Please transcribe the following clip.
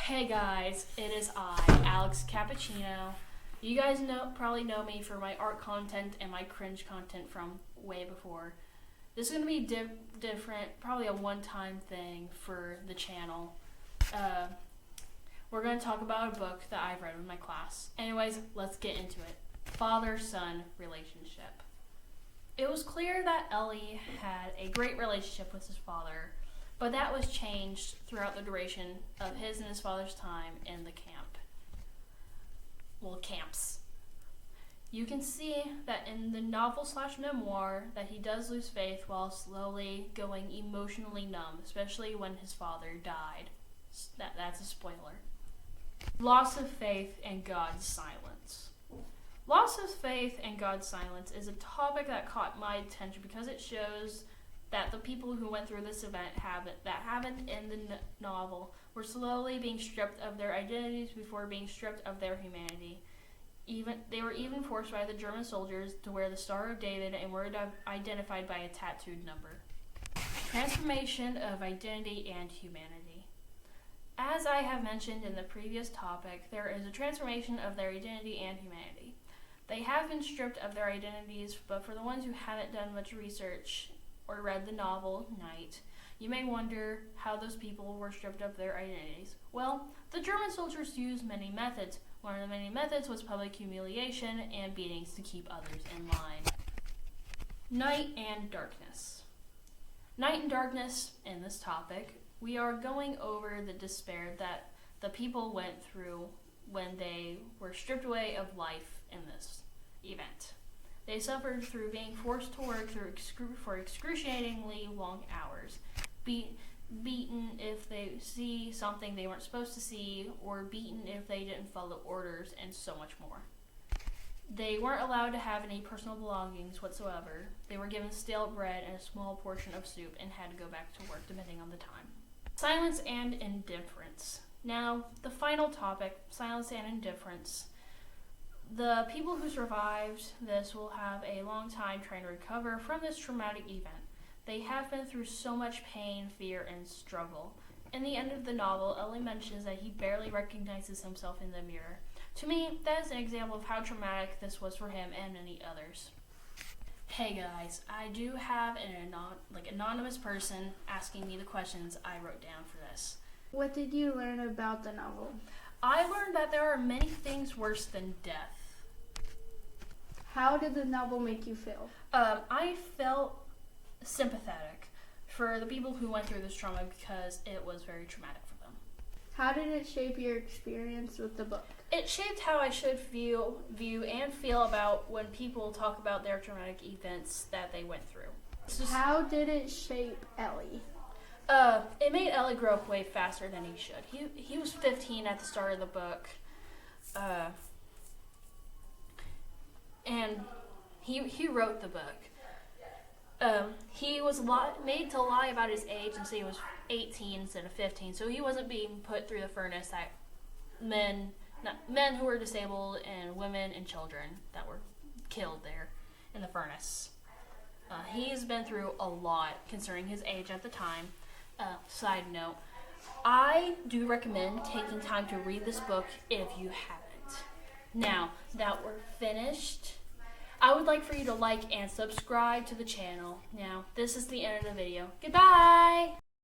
Hey guys, it is I, Alex Cappuccino. You guys probably know me for my art content and my cringe content from way before. This is going to be different, probably a one-time thing for the channel. We're going to talk about a book that I've read with my class. Anyways, let's get into it. Father-son relationship. It was clear that Elie had a great relationship with his father, but that was changed throughout the duration of his and his father's time in the camps. You can see that in the novel/memoir that he does lose faith while slowly going emotionally numb, especially when his father died. That's a spoiler. Loss of faith and God's silence. Loss of faith and God's silence is a topic that caught my attention because it shows that the people who went through this event that happened in the novel were slowly being stripped of their identities before being stripped of their humanity. They were even forced by the German soldiers to wear the Star of David and were identified by a tattooed number. Transformation of identity and humanity. As I have mentioned in the previous topic, there is a transformation of their identity and humanity. They have been stripped of their identities, but for the ones who haven't done much research or read the novel Night, you may wonder how those people were stripped of their identities. Well, the German soldiers used many methods. One of the many methods was public humiliation and beatings to keep others in line. Night and darkness. Night and darkness, in this topic, we are going over the despair that the people went through when they were stripped away of life in this event. They suffered through being forced to work for excruciatingly long hours, beaten if they see something they weren't supposed to see, or beaten if they didn't follow orders, and so much more. They weren't allowed to have any personal belongings whatsoever. They were given stale bread and a small portion of soup and had to go back to work depending on the time. Silence and indifference. Now, the final topic, silence and indifference. The people who survived this will have a long time trying to recover from this traumatic event. They have been through so much pain, fear, and struggle. In the end of the novel, Elie mentions that he barely recognizes himself in the mirror. To me, that is an example of how traumatic this was for him and many others. Hey guys, I do have an anonymous person asking me the questions I wrote down for this. What did you learn about the novel? I learned that there are many things worse than death. How did the novel make you feel? I felt sympathetic for the people who went through this trauma because it was very traumatic for them. How did it shape your experience with the book? It shaped how I should view and feel about when people talk about their traumatic events that they went through. How did it shape Elie? It made Elie grow up way faster than he should. He was 15 at the start of the book, and he wrote the book. He was made to lie about his age and say he was 18 instead of 15, so he wasn't being put through the furnace that men who were disabled and women and children that were killed there in the furnace. He's been through a lot concerning his age at the time. Side note, I do recommend taking time to read this book if you haven't. Now that we're finished, I would like for you to like and subscribe to the channel. Now, this is the end of the video. Goodbye!